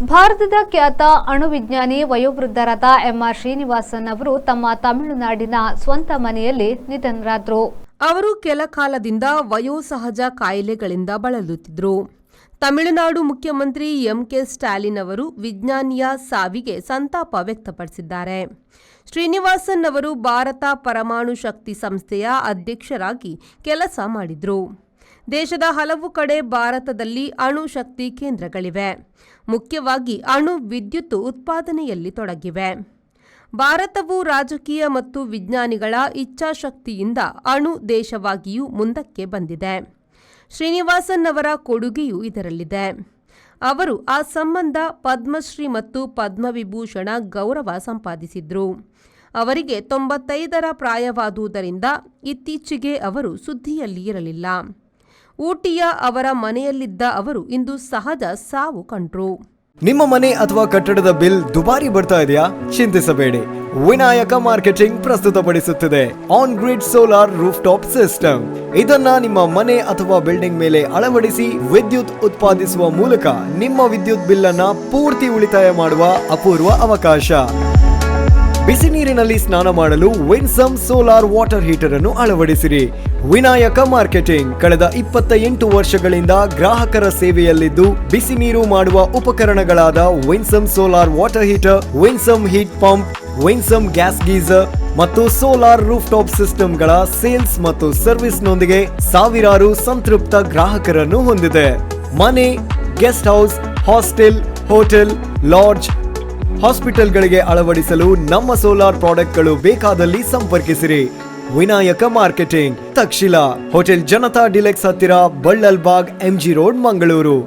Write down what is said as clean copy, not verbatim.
ಭಾರತದ ಖ್ಯಾತ ಅಣುವಿಜ್ಞಾನಿ ವಯೋವೃದ್ಧರಾದ ಎಂಆರ್ ಶ್ರೀನಿವಾಸನ್ ಅವರು ತಮ್ಮ ತಮಿಳುನಾಡಿನ ಸ್ವಂತ ಮನೆಯಲ್ಲಿ ನಿಧನರಾದರು. ಅವರು ಕೆಲ ಕಾಲದಿಂದ ವಯೋಸಹಜ ಕಾಯಿಲೆಗಳಿಂದ ಬಳಲುತ್ತಿದ್ದರು. ತಮಿಳುನಾಡು ಮುಖ್ಯಮಂತ್ರಿ ಎಂಕೆ ಸ್ಟಾಲಿನ್ ಅವರು ವಿಜ್ಞಾನಿಯ ಸಾವಿಗೆ ಸಂತಾಪ ವ್ಯಕ್ತಪಡಿಸಿದ್ದಾರೆ. ಶ್ರೀನಿವಾಸನ್ ಅವರು ಭಾರತ ಪರಮಾಣು ಶಕ್ತಿ ಸಂಸ್ಥೆಯ ಅಧ್ಯಕ್ಷರಾಗಿ ಕೆಲಸ ಮಾಡಿದ್ರು. ದೇಶದ ಹಲವು ಕಡೆ ಭಾರತದಲ್ಲಿ ಅಣು ಶಕ್ತಿ ಕೇಂದ್ರಗಳಿವೆ. ಮುಖ್ಯವಾಗಿ ಅಣು ವಿದ್ಯುತ್ ಉತ್ಪಾದನೆಯಲ್ಲಿ ತೊಡಗಿವೆ. ಭಾರತವು ರಾಜಕೀಯ ಮತ್ತು ವಿಜ್ಞಾನಿಗಳ ಇಚ್ಛಾಶಕ್ತಿಯಿಂದ ಅಣು ದೇಶವಾಗಿಯೂ ಮುಂದಕ್ಕೆ ಬಂದಿದೆ. ಶ್ರೀನಿವಾಸನ್ ಅವರ ಕೊಡುಗೆಯೂ ಇದರಲ್ಲಿದೆ. ಅವರು ಆ ಸಂಬಂಧ ಪದ್ಮಶ್ರೀ ಮತ್ತು ಪದ್ಮವಿಭೂಷಣ ಗೌರವ ಸಂಪಾದಿಸಿದ್ರು. ಅವರಿಗೆ 95ರ ಪ್ರಾಯವಾದುದರಿಂದ ಇತ್ತೀಚೆಗೆ ಅವರು ಸುದ್ದಿಯಲ್ಲಿ ಇರಲಿಲ್ಲ. ಊಟಿಯ ಅವರ ಮನೆಯಲ್ಲಿದ್ದ ಅವರು ಇಂದು ಸಹಜ ಸಾವು ಕಂಡ್ರು. ನಿಮ್ಮ ಮನೆ ಅಥವಾ ಕಟ್ಟಡದ ಬಿಲ್ ದುಬಾರಿ ಬರ್ತಾ ಇದೆಯಾ? ಚಿಂತಿಸಬೇಡಿ. ವಿನಾಯಕ ಮಾರ್ಕೆಟಿಂಗ್ ಪ್ರಸ್ತುತಪಡಿಸುತ್ತಿದೆ on grid solar roof top system. ಇದನ್ನ ನಿಮ್ಮ ಮನೆ ಅಥವಾ ಬಿಲ್ಡಿಂಗ್ ಮೇಲೆ ಅಳವಡಿಸಿ ವಿದ್ಯುತ್ ಉತ್ಪಾದಿಸುವ ಮೂಲಕ ನಿಮ್ಮ ವಿದ್ಯುತ್ ಬಿಲ್ ಅನ್ನ ಪೂರ್ತಿ ಉಳಿತಾಯ ಮಾಡುವ ಅಪೂರ್ವ ಅವಕಾಶ. ಬಿಸಿ ನೀರಿನಲ್ಲಿ ಸ್ನಾನ ಮಾಡಲು ವಿನ್ಸಮ್ ಸೋಲಾರ್ ವಾಟರ್ ಹೀಟರ್ ಅನ್ನು ಅಳವಡಿಸಿರಿ. ವಿನಾಯಕ ಮಾರ್ಕೆಟಿಂಗ್ ಕಳೆದ 28 ವರ್ಷಗಳಿಂದ ಗ್ರಾಹಕರ ಸೇವೆಯಲ್ಲಿದ್ದು ಬಿಸಿ ನೀರು ಮಾಡುವ ಉಪಕರಣಗಳಾದ Winsome solar water heater, Winsome heat pump, Winsome gas geyser ಮತ್ತು ಸೋಲಾರ್ ರೂಫ್ ಟಾಪ್ ಸಿಸ್ಟಮ್ಗಳ ಸೇಲ್ಸ್ ಮತ್ತು ಸರ್ವಿಸ್ನೊಂದಿಗೆ ಸಾವಿರಾರು ಸಂತೃಪ್ತ ಗ್ರಾಹಕರನ್ನು ಹೊಂದಿದೆ. ಮನೆ, guest house, hostel, hotel, lodge, ಹಾಸ್ಪಿಟಲ್ಗಳಿಗೆ ಅಳವಡಿಸಲು ನಮ್ಮ ಸೋಲಾರ್ ಪ್ರಾಡಕ್ಟ್ಗಳು ಬೇಕಾದಲ್ಲಿ ಸಂಪರ್ಕಿಸಿರಿ. Vinayaka marketing, Takshila, hotel Janata deluxe ಹತ್ತಿರ, ಬಳ್ಳಲ್ಬಾಗ್, MG ರೋಡ್, ಮಂಗಳೂರು.